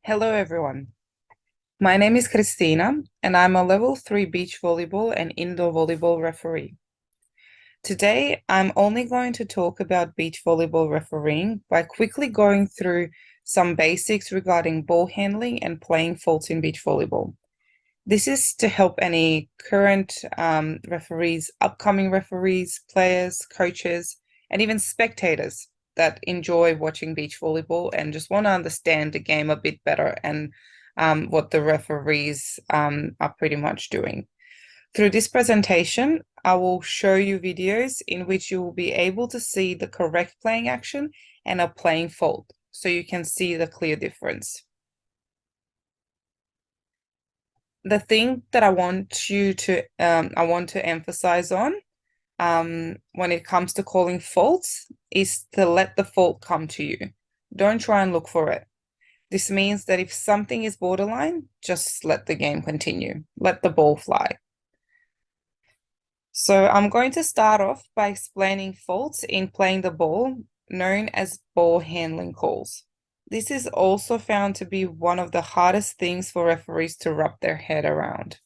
Hello, everyone. My name is Kristina, and I'm a level 3 beach volleyball and indoor volleyball referee. Today, I'm only going to talk about beach volleyball refereeing by quickly going through some basics regarding ball handling and playing faults in beach volleyball. This is to help any current referees, upcoming referees, players, coaches, and even spectators that enjoy watching beach volleyball and just want to understand the game a bit better and what the referees are pretty much doing. Through this presentation, I will show you videos in which you will be able to see the correct playing action and a playing fault, so you can see the clear difference. The thing that I want to emphasize on when it comes to calling faults is to let the fault come to you. Don't try and look for it. This means that if something is borderline, just let the game continue. Let the ball fly. So I'm going to start off by explaining faults in playing the ball, known as ball handling calls. This is also found to be one of the hardest things for referees to wrap their head around.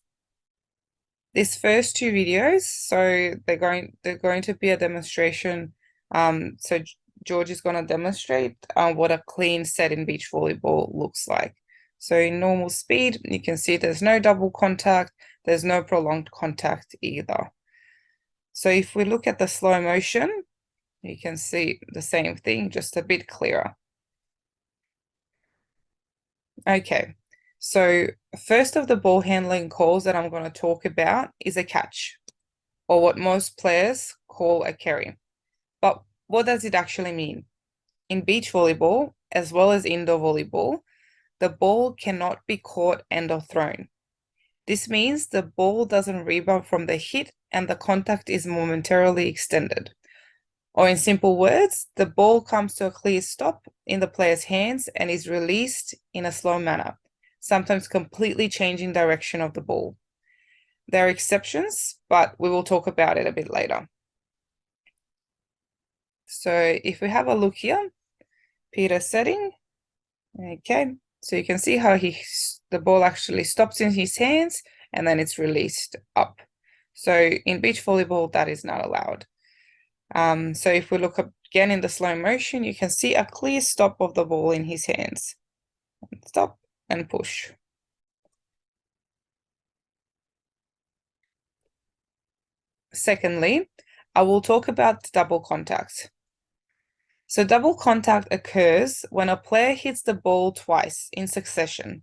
These first two videos, so they're going to be a demonstration. So George is going to demonstrate what a clean set in beach volleyball looks like. So in normal speed, you can see there's no double contact, there's no prolonged contact either. So if we look at the slow motion, you can see the same thing, just a bit clearer. Okay, so first of the ball handling calls that I'm going to talk about is a catch, or what most players call a carry. But what does it actually mean? In beach volleyball, as well as indoor volleyball, the ball cannot be caught and or thrown. This means the ball doesn't rebound from the hit and the contact is momentarily extended. Or in simple words, the ball comes to a clear stop in the player's hands and is released in a slow manner, sometimes completely changing direction of the ball. There are exceptions, but we will talk about it a bit later. So if we have a look here, Peter's setting, okay, so you can see how the ball actually stops in his hands and then it's released up. So in beach volleyball, that is not allowed. So if we look again in the slow motion, you can see a clear stop of the ball in his hands. Stop and push. Secondly, I will talk about double contact. So double contact occurs when a player hits the ball twice in succession,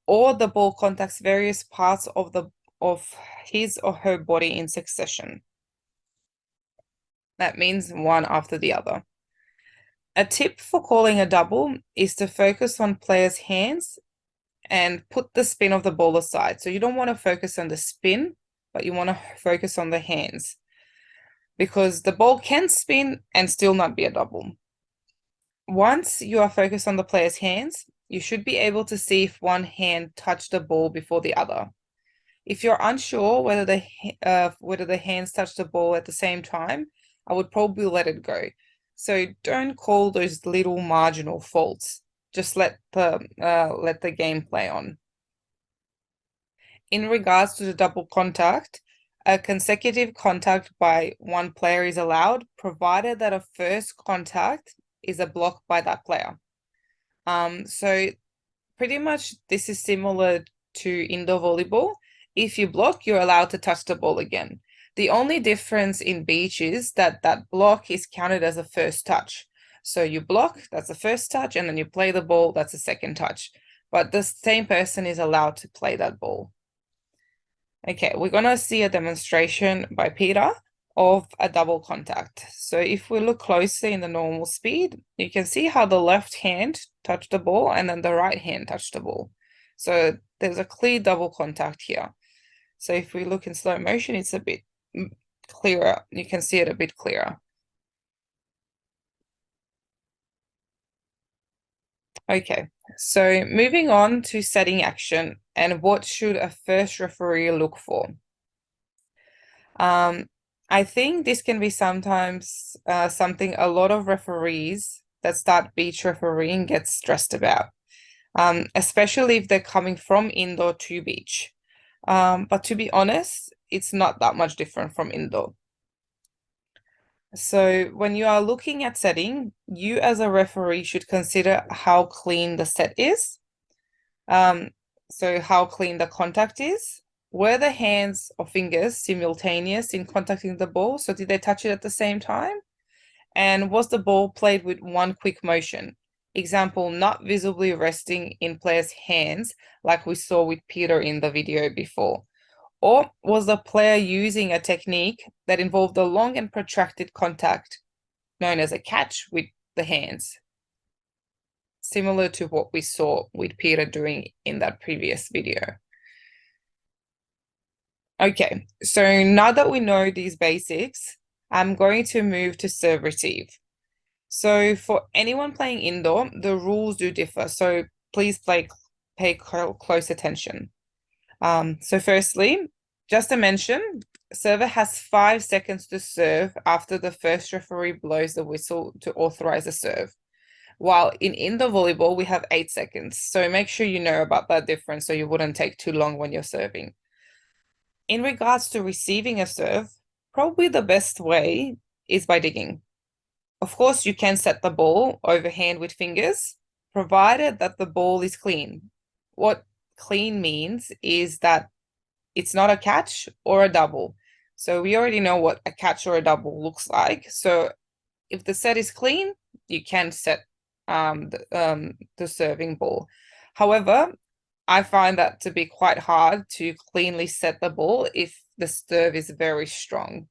or the ball contacts various parts of his or her body in succession. That means one after the other. A tip for calling a double is to focus on players' hands and put the spin of the ball aside. So you don't want to focus on the spin, but you want to focus on the hands, because the ball can spin and still not be a double. Once you are focused on the player's hands, you should be able to see if one hand touched the ball before the other. If you're unsure whether the hands touch the ball at the same time, I would probably let it go. So don't call those little marginal faults. Just let the game play on. In regards to the double contact, a consecutive contact by one player is allowed, provided that a first contact is a block by that player. So pretty much this is similar to indoor volleyball. If you block, you're allowed to touch the ball again. The only difference in beach is that that block is counted as a first touch. So you block, that's the first touch, and then you play the ball, that's the second touch. But the same person is allowed to play that ball. Okay, we're going to see a demonstration by Peter of a double contact. So if we look closely in the normal speed, you can see how the left hand touched the ball and then the right hand touched the ball. So there's a clear double contact here. So if we look in slow motion, it's a bit clearer. You can see it a bit clearer. Okay, so moving on to setting action and what should a first referee look for? I think this can be sometimes something a lot of referees that start beach refereeing get stressed about. especially if they're coming from indoor to beach. But to be honest, it's not that much different from indoor. So when you are looking at setting, you as a referee should consider how clean the set is. So how clean the contact is. Were the hands or fingers simultaneous in contacting the ball? So did they touch it at the same time? And was the ball played with one quick motion? Example, not visibly resting in player's hands like we saw with Peter in the video before. Or was the player using a technique that involved a long and protracted contact known as a catch with the hands? Similar to what we saw with Peter doing in that previous video. Okay, so now that we know these basics, I'm going to move to serve receive. So for anyone playing indoor, the rules do differ. So please pay close attention. So firstly, just to mention, server has 5 seconds to serve after the first referee blows the whistle to authorize a serve. While in indoor volleyball, we have 8 seconds. So make sure you know about that difference so you wouldn't take too long when you're serving. In regards to receiving a serve, probably the best way is by digging. Of course, you can set the ball overhand with fingers, provided that the ball is clean. What clean means is that it's not a catch or a double. So we already know what a catch or a double looks like. So if the set is clean, you can set the serving ball. However, I find that to be quite hard to cleanly set the ball if the serve is very strong.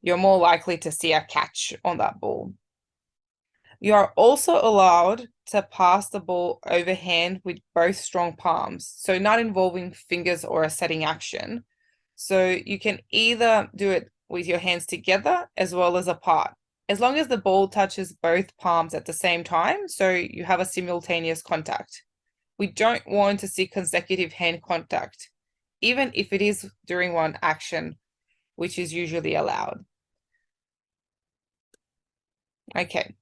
You're more likely to see a catch on that ball. You are also allowed to pass the ball overhand with both strong palms, so not involving fingers or a setting action. So you can either do it with your hands together as well as apart, as long as the ball touches both palms at the same time, so you have a simultaneous contact. We don't want to see consecutive hand contact, even if it is during one action, which is usually allowed. Okay.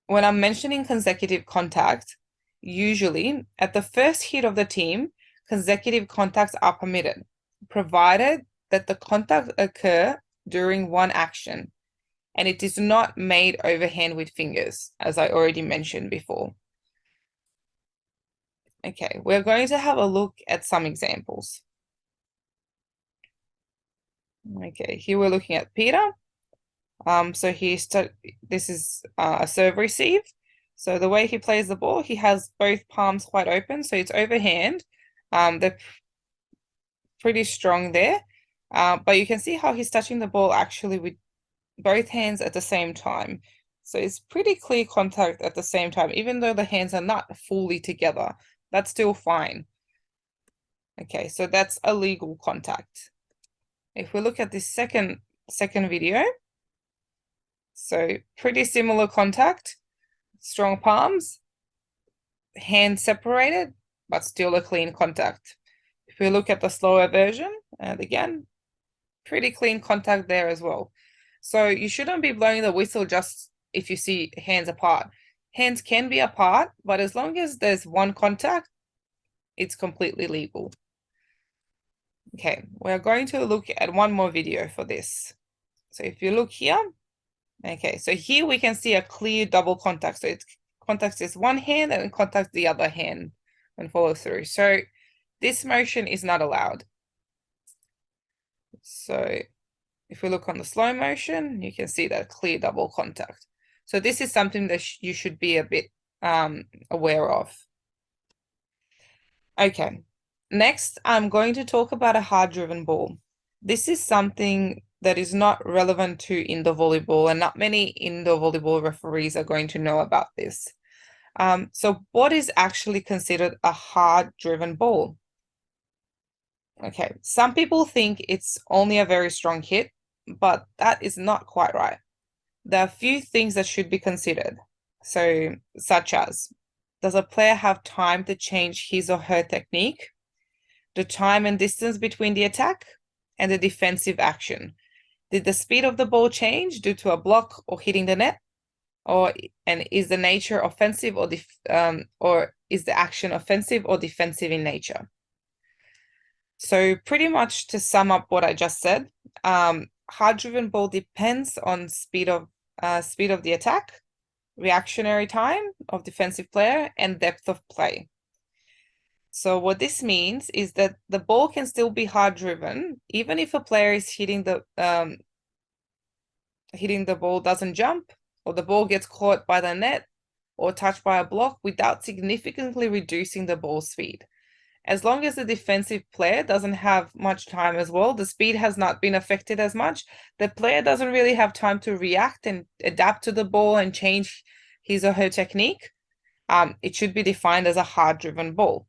When I'm mentioning consecutive contact, usually at the first hit of the team, consecutive contacts are permitted, provided that the contact occur during one action and it is not made overhand with fingers, as I already mentioned before. Okay, we're going to have a look at some examples. Okay, here we're looking at Peter. So this is a serve receive. So the way he plays the ball, he has both palms quite open, so it's overhand. They're pretty strong there. But you can see how he's touching the ball actually with both hands at the same time. So it's pretty clear contact at the same time, even though the hands are not fully together. That's still fine. Okay, so that's a legal contact. If we look at this second video, so pretty similar contact, strong palms, hands separated, but still a clean contact. If we look at the slower version, and again, pretty clean contact there as well. So you shouldn't be blowing the whistle just if you see hands apart. Hands can be apart, but as long as there's one contact, it's completely legal. Okay, we're going to look at one more video for this. So if you look here, okay, so here we can see a clear double contact. So it contacts this one hand and contacts the other hand and follow through. So this motion is not allowed. So if we look on the slow motion, you can see that clear double contact. So this is something that you should be a bit aware of. Okay, next I'm going to talk about a hard-driven ball. This is something that is not relevant to indoor volleyball, and not many indoor volleyball referees are going to know about this. So what is actually considered a hard-driven ball? Okay, some people think it's only a very strong hit, but that is not quite right. There are a few things that should be considered. So, such as, does a player have time to change his or her technique? The time and distance between the attack and the defensive action. Did the speed of the ball change due to a block or hitting the net? And is the nature offensive or is the action offensive or defensive in nature? So pretty much to sum up what I just said, hard-driven ball depends on speed of the attack, reactionary time of defensive player, and depth of play. So what this means is that the ball can still be hard-driven even if a player is hitting the ball doesn't jump, or the ball gets caught by the net or touched by a block without significantly reducing the ball speed. As long as the defensive player doesn't have much time as well, the speed has not been affected as much, the player doesn't really have time to react and adapt to the ball and change his or her technique, it should be defined as a hard-driven ball.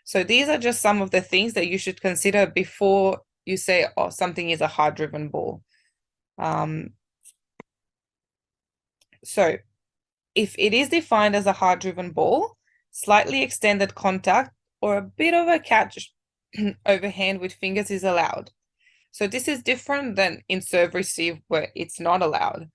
So these are just some of the things that you should consider before you say, oh, something is a hard-driven ball. So if it is defined as a hard-driven ball, slightly extended contact or a bit of a catch overhand with fingers is allowed. So this is different than in serve receive where it's not allowed,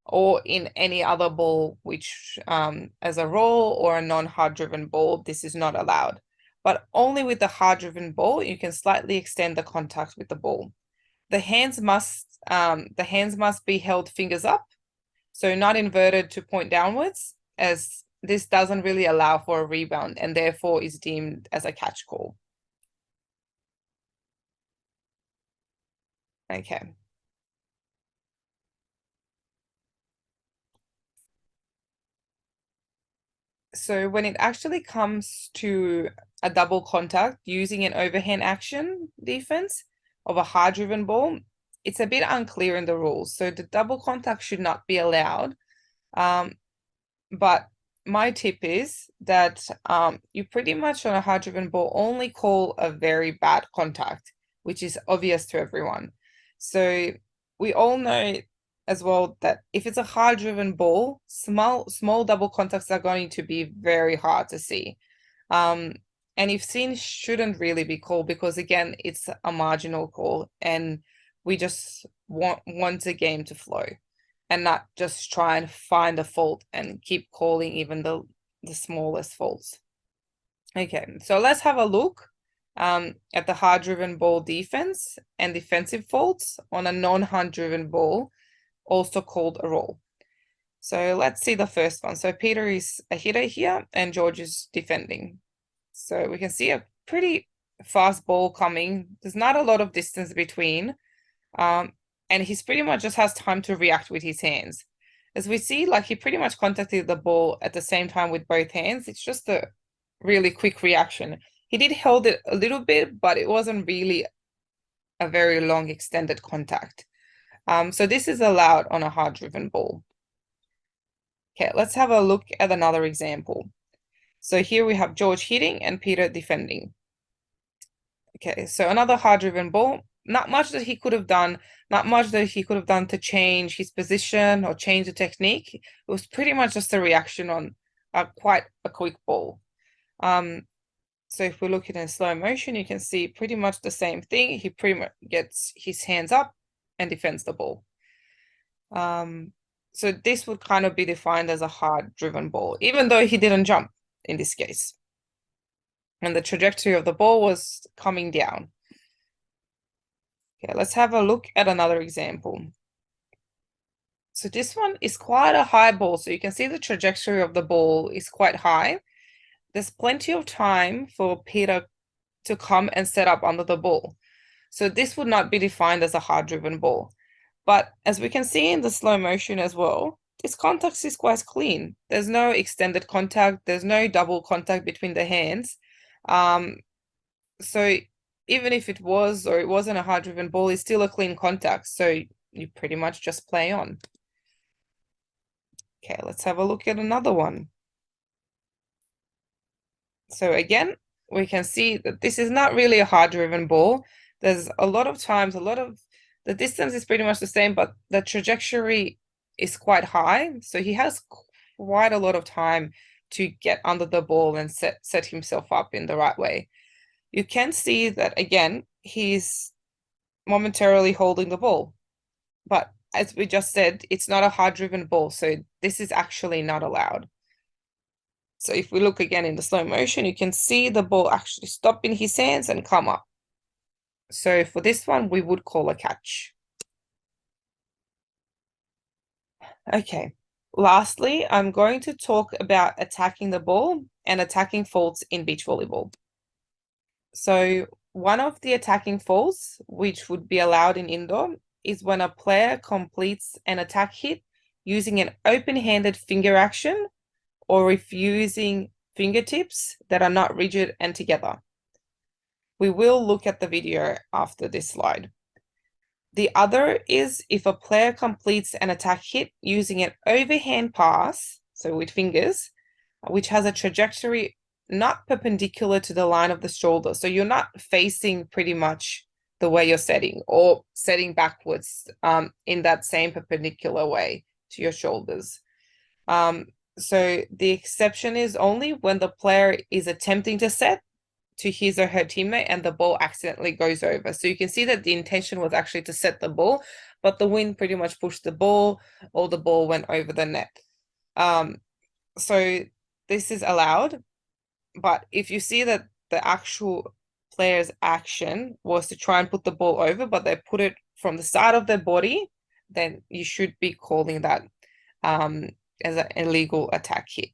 or in any other ball which as a roll or a non-hard-driven ball, this is not allowed. But only with the hard-driven ball, you can slightly extend the contact with the ball. The hands must be held fingers up, so not inverted to point downwards, as this doesn't really allow for a rebound and therefore is deemed as a catch call. Okay. So when it actually comes to a double contact using an overhand action defense of a hard-driven ball, it's a bit unclear in the rules. So the double contact should not be allowed. But my tip is that you pretty much on a hard-driven ball only call a very bad contact, which is obvious to everyone. So we all know as well that if it's a hard-driven ball, small double contacts are going to be very hard to see. And if seen, shouldn't really be called because again, it's a marginal call and we just want the game to flow and not just try and find a fault and keep calling even the smallest faults. Okay, so let's have a look at the hard-driven ball defense and defensive faults on a non-hard-driven ball, also called a roll. So let's see the first one. So Peter is a hitter here and George is defending. So we can see a pretty fast ball coming. There's not a lot of distance between. And he's pretty much just has time to react with his hands. As we see, like he pretty much contacted the ball at the same time with both hands. It's just a really quick reaction. He did hold it a little bit, but it wasn't really a very long extended contact. So this is allowed on a hard-driven ball. Okay, let's have a look at another example. So here we have George hitting and Peter defending. Okay, so another hard-driven ball. Not much that he could have done, not much that he could have done to change his position or change the technique. It was pretty much just a reaction on quite a quick ball. So if we look at it in slow motion, you can see pretty much the same thing. He pretty much gets his hands up and defends the ball. So this would kind of be defined as a hard-driven ball, even though he didn't jump in this case. And the trajectory of the ball was coming down. Okay, let's have a look at another example. So this one is quite a high ball. So you can see the trajectory of the ball is quite high. There's plenty of time for Peter to come and set up under the ball. So this would not be defined as a hard-driven ball. But as we can see in the slow motion as well, this contact is quite clean. There's no extended contact. There's no double contact between the hands. So even if it was or it wasn't a hard-driven ball, it's still a clean contact. So you pretty much just play on. Okay, let's have a look at another one. So again, we can see that this is not really a hard-driven ball. There's a lot of times, the distance is pretty much the same, but the trajectory is quite high. So he has quite a lot of time to get under the ball and set himself up in the right way. You can see that again, he's momentarily holding the ball. But as we just said, it's not a hard-driven ball, so this is actually not allowed. So if we look again in the slow motion, you can see the ball actually stop in his hands and come up. So for this one, we would call a catch. Okay. Lastly, I'm going to talk about attacking the ball and attacking faults in beach volleyball. So one of the attacking faults, which would be allowed in indoor, is when a player completes an attack hit using an open-handed finger action or if using fingertips that are not rigid and together. We will look at the video after this slide. The other is if a player completes an attack hit using an overhand pass, so with fingers, which has a trajectory not perpendicular to the line of the shoulder. So you're not facing pretty much the way you're setting or setting backwards in that same perpendicular way to your shoulders. So the exception is only when the player is attempting to set to his or her teammate and the ball accidentally goes over. So you can see that the intention was actually to set the ball, but the wind pretty much pushed the ball or the ball went over the net. So this is allowed, but if you see that the actual player's action was to try and put the ball over, but they put it from the side of their body, then you should be calling that as an illegal attack hit.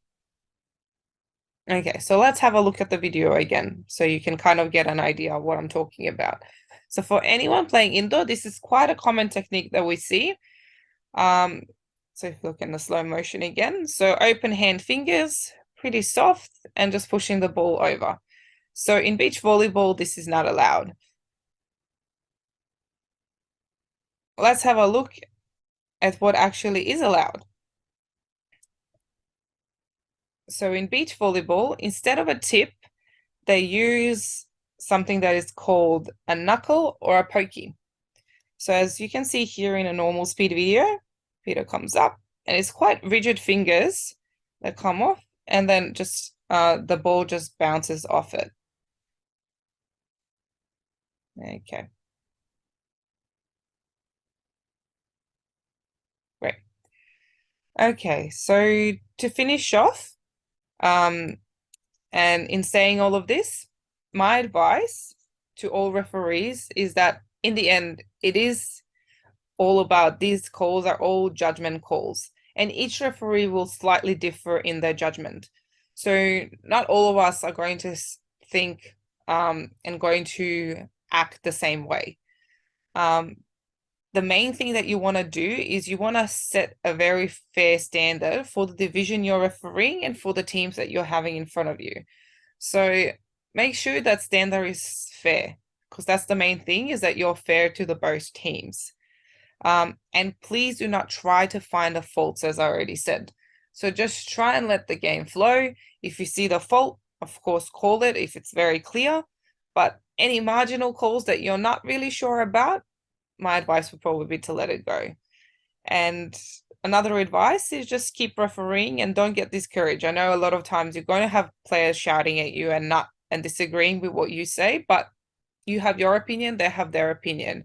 Okay, so let's have a look at the video again so you can kind of get an idea of what I'm talking about. So for anyone playing indoor, this is quite a common technique that we see. So if you look in the slow motion again, so open hand fingers, pretty soft, and just pushing the ball over. So in beach volleyball, this is not allowed. Let's have a look at what actually is allowed. So in beach volleyball, instead of a tip, they use something that is called a knuckle or a pokey. So as you can see here in a normal speed video, Peter comes up and it's quite rigid fingers that come off and then just the ball just bounces off it. Okay. Great. Okay, so to finish off, and in saying all of this, my advice to all referees is that in the end, it is all about these calls are all judgment calls, and each referee will slightly differ in their judgment. So not all of us are going to think and going to act the same way. The main thing that you want to do is you want to set a very fair standard for the division you're refereeing and for the teams that you're having in front of you. So make sure that standard is fair, because that's the main thing, is that you're fair to the both teams. And please do not try to find the faults, as I already said. So just try and let the game flow. If you see the fault, of course, call it if it's very clear. But any marginal calls that you're not really sure about, my advice would probably be to let it go. And another advice is just keep refereeing and don't get discouraged. I know a lot of times you're going to have players shouting at you and disagreeing with what you say, but you have your opinion, they have their opinion.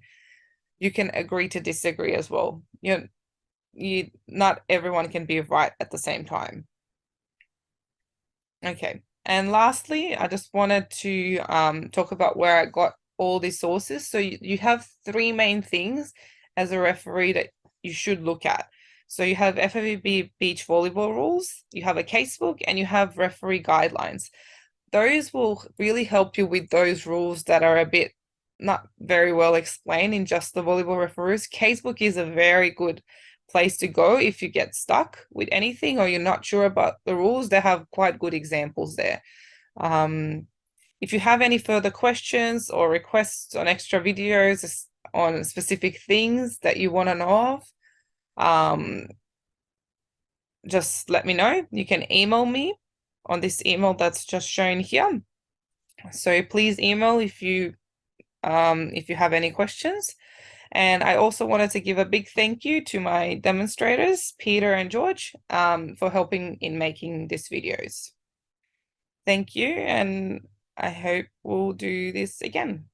You can agree to disagree as well. Not everyone can be right at the same time. Okay. And lastly, I just wanted to talk about where I got all these sources. So you have three main things as a referee that you should look at. So you have FFVB beach volleyball rules, you have a casebook, and you have referee guidelines. Those will really help you with those rules that are a bit not very well explained in just the volleyball referees. Casebook is a very good place to go if you get stuck with anything or you're not sure about the rules. They have quite good examples there. If you have any further questions or requests on extra videos on specific things that you want to know of, just let me know. You can email me on this email that's just shown here. So please email if you have any questions. And I also wanted to give a big thank you to my demonstrators, Peter and George, for helping in making these videos. Thank you, and I hope we'll do this again.